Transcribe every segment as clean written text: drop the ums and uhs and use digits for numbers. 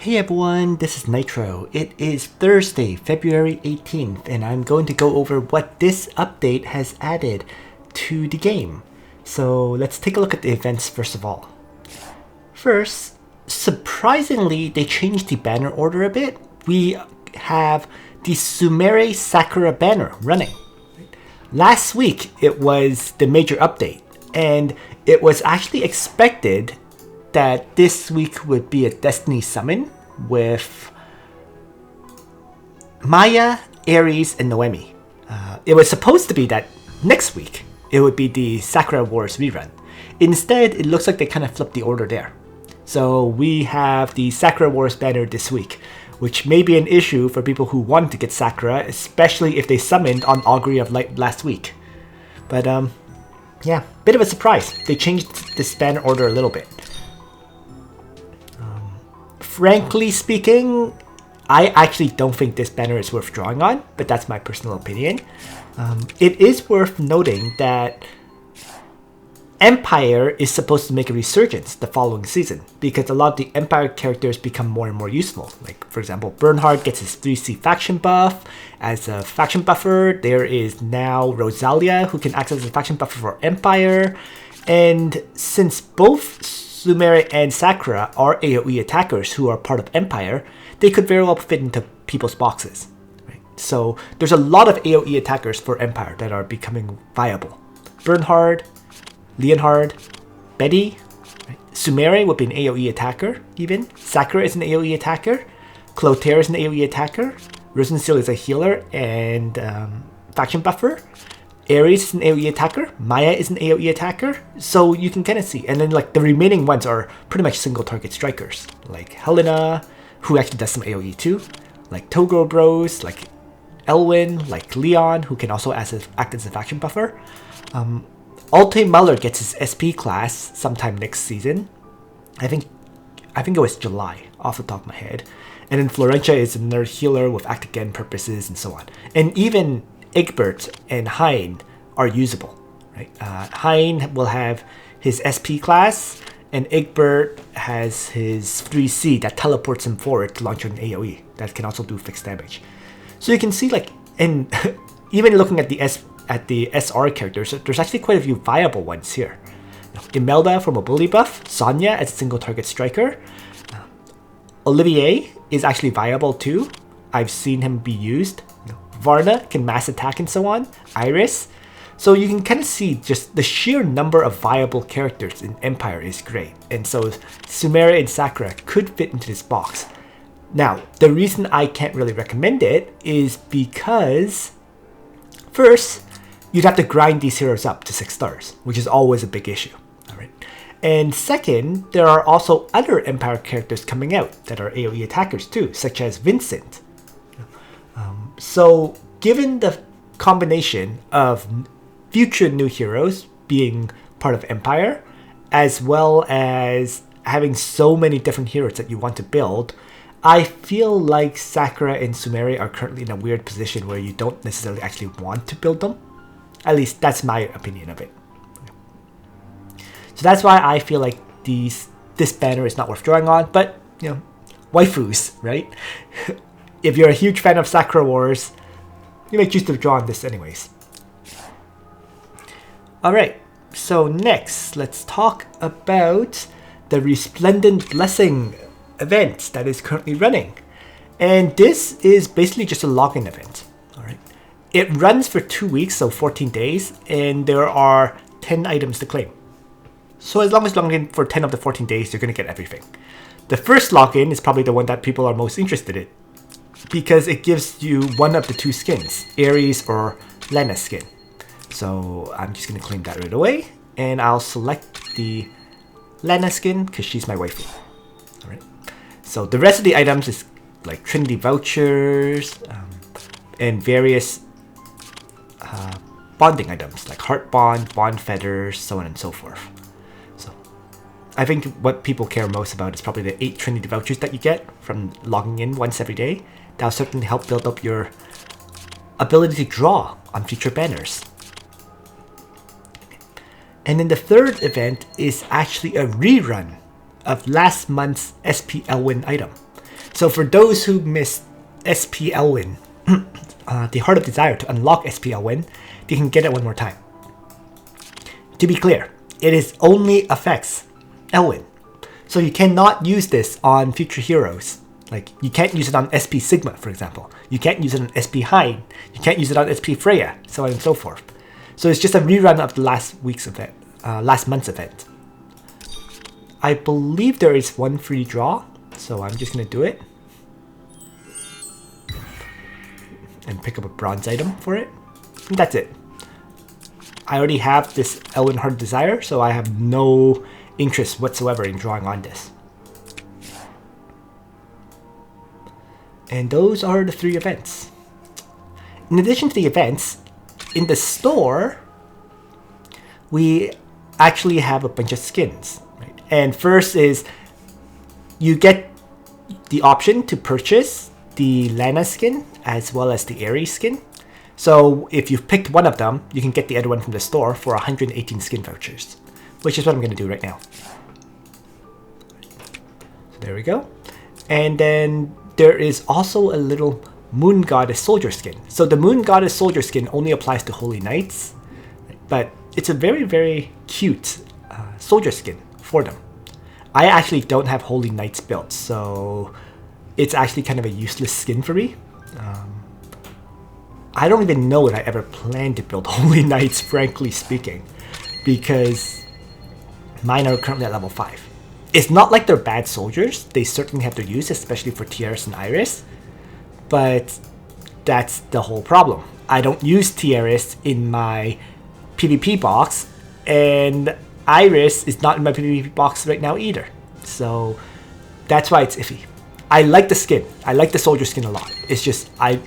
Hey everyone, this is Nitro. It is Thursday, February 18th, and I'm going to go over what this update has added to the game. So let's take a look at the events first of all. First, surprisingly, they changed the banner order a bit. We have the Sumere Sakura banner running. Last week, it was the major update, and it was actually expected that this week would be a Destiny summon with Maya, Ares, and Noemi. It was supposed to be that next week it would be the Sakura Wars rerun. Instead, it looks like they kind of flipped the order there. So we have the Sakura Wars banner this week, which may be an issue for people who want to get Sakura, especially if they summoned on Augury of Light last week. But yeah, bit of a surprise. They changed this banner order a little bit. Frankly speaking, I actually don't think this banner is worth drawing on, but that's my personal opinion. It is worth noting that Empire is supposed to make a resurgence the following season, because a lot of the Empire characters become more and more useful. Like, for example, Bernhard gets his 3C faction buff. As a faction buffer, there is now Rosalia, who can act as a faction buffer for Empire. And since both Sumere and Sakura are AoE attackers who are part of Empire, they could very well fit into people's boxes. Right? So there's a lot of AoE attackers for Empire that are becoming viable. Bernhard, Leonhard, Betty, right? Sumere would be an AoE attacker even. Sakura is an AoE attacker. Clotaire is an AoE attacker. Rosensteel is a healer and faction buffer. Ares is an AoE attacker. Maya is an AoE attacker. So you can kind of see. And then like the remaining ones are pretty much single target strikers. Like Helena, who actually does some AoE too. Like Togo Bros, like Elwyn, like Leon, who can also act as a faction buffer. Alte Muller gets his SP class sometime next season. I think it was July, off the top of my head. And then Florentia is another healer with act again purposes and so on. And even Egbert and Hein are usable, right? Hein will have his SP class, and Egbert has his 3C that teleports him forward to launch an AoE that can also do fixed damage. So you can see, like, and even looking at the SR characters, there's actually quite a few viable ones here. Imelda for mobility buff, Sonya as a single target striker. Olivier is actually viable too. I've seen him be used. Varna can mass attack and so on. Iris. So you can kind of see just the sheer number of viable characters in Empire is great. And so Sumere and Sakura could fit into this box. Now, the reason I can't really recommend it is because first, you'd have to grind these heroes up to 6 stars, which is always a big issue. All right. And second, there are also other Empire characters coming out that are AoE attackers too, such as Vincent. So given the combination of future new heroes being part of Empire, as well as having so many different heroes that you want to build, I feel like Sakura and Sumere are currently in a weird position where you don't necessarily actually want to build them. At least that's my opinion of it. So that's why I feel like this banner is not worth drawing on, but you know, waifus, right? If you're a huge fan of Sakura Wars, you may choose to draw on this anyways. Alright, so next, let's talk about the Resplendent Blessing event that is currently running. And this is basically just a login event. Alright, it runs for 2 weeks, so 14 days, and there are 10 items to claim. So as long as you log in for 10 of the 14 days, you're going to get everything. The first login is probably the one that people are most interested in, because it gives you one of the 2 skins, Ares or Lena skin. So I'm just going to claim that right away, and I'll select the Lena skin because she's my waifu. Alright. So the rest of the items is like Trinity vouchers and various bonding items like Heart Bond, Bond Feathers, so on and so forth. So I think what people care most about is probably the 8 Trinity vouchers that you get from logging in once every day. That'll certainly help build up your ability to draw on future banners. And then the third event is actually a rerun of last month's SP Elwyn item. So for those who missed SP Elwyn, the Heart of Desire to unlock SP Elwyn, you can get it one more time. To be clear, it is only affects Elwyn. So you cannot use this on future heroes. Like, you can't use it on SP Sigma, for example. You can't use it on SP Hyde. You can't use it on SP Freya, so on and so forth. So it's just a rerun of the last week's event, last month's event. I believe there is one free draw, so I'm just gonna do it. And pick up a bronze item for it. And that's it. I already have this Elwyn Heart Desire, so I have no interest whatsoever in drawing on this. And those are the 3 events. In addition to the events, in the store, we actually have a bunch of skins. Right? And first is, you get the option to purchase the Lana skin as well as the Ares skin. So if you've picked one of them, you can get the other one from the store for 118 skin vouchers, which is what I'm going to do right now. So there we go. And then there is also a little Moon Goddess Soldier skin. So the Moon Goddess Soldier skin only applies to Holy Knights, but it's a very, very cute soldier skin for them. I actually don't have Holy Knights built, so it's actually kind of a useless skin for me. I don't even know if I ever planned to build Holy Knights, frankly speaking, because mine are currently at level 5. It's not like they're bad soldiers. They certainly have their use, especially for Tiaris and Iris, but that's the whole problem. I don't use Tiaris in my PvP box, and Iris is not in my PvP box right now either. So that's why it's iffy. I like the skin. I like the soldier skin a lot. It's just I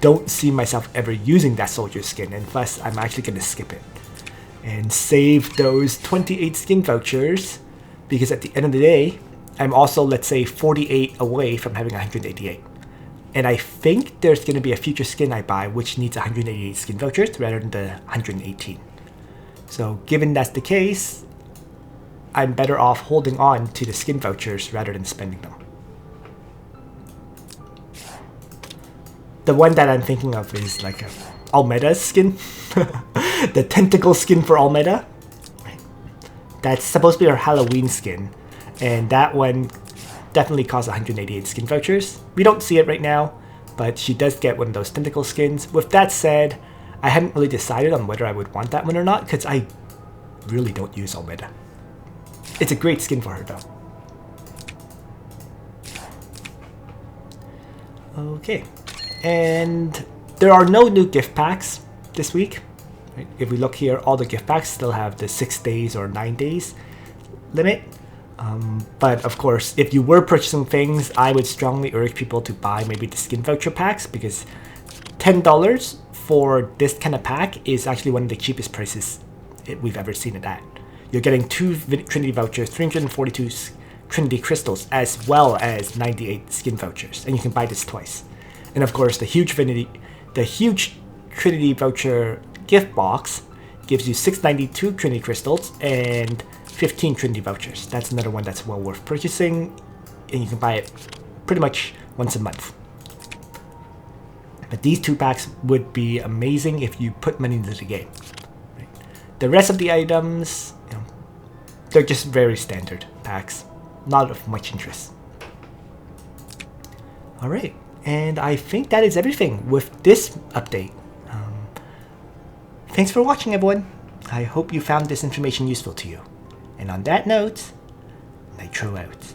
don't see myself ever using that soldier skin, and plus I'm actually going to skip it and save those 28 skin vouchers, because at the end of the day, I'm also, let's say, 48 away from having 188. And I think there's going to be a future skin I buy which needs 188 skin vouchers rather than the 118. So given that's the case, I'm better off holding on to the skin vouchers rather than spending them. The one that I'm thinking of is like a Almeda skin. The tentacle skin for Almeda. That's supposed to be her Halloween skin. And that one definitely costs 188 skin vouchers. We don't see it right now, but she does get one of those tentacle skins. With that said, I hadn't really decided on whether I would want that one or not, because I really don't use Almeda. It's a great skin for her though. Okay. And there are no new gift packs this week. Right? If we look here, all the gift packs still have the 6 days or 9 days limit. But of course, if you were purchasing things, I would strongly urge people to buy maybe the skin voucher packs, because $10 for this kind of pack is actually one of the cheapest prices we've ever seen it at. You're getting 2 Trinity vouchers, 342 Trinity crystals, as well as 98 skin vouchers, and you can buy this twice. And of course, the huge Trinity voucher gift box gives you 692 Trinity crystals and 15 Trinity vouchers. That's another one that's well worth purchasing, and you can buy it pretty much once a month. But these 2 packs would be amazing if you put money into the game. Right? The rest of the items, they're just very standard packs, not of much interest. All right. And I think that is everything with this update. Thanks for watching, everyone. I hope you found this information useful to you. And on that note, Nitro out.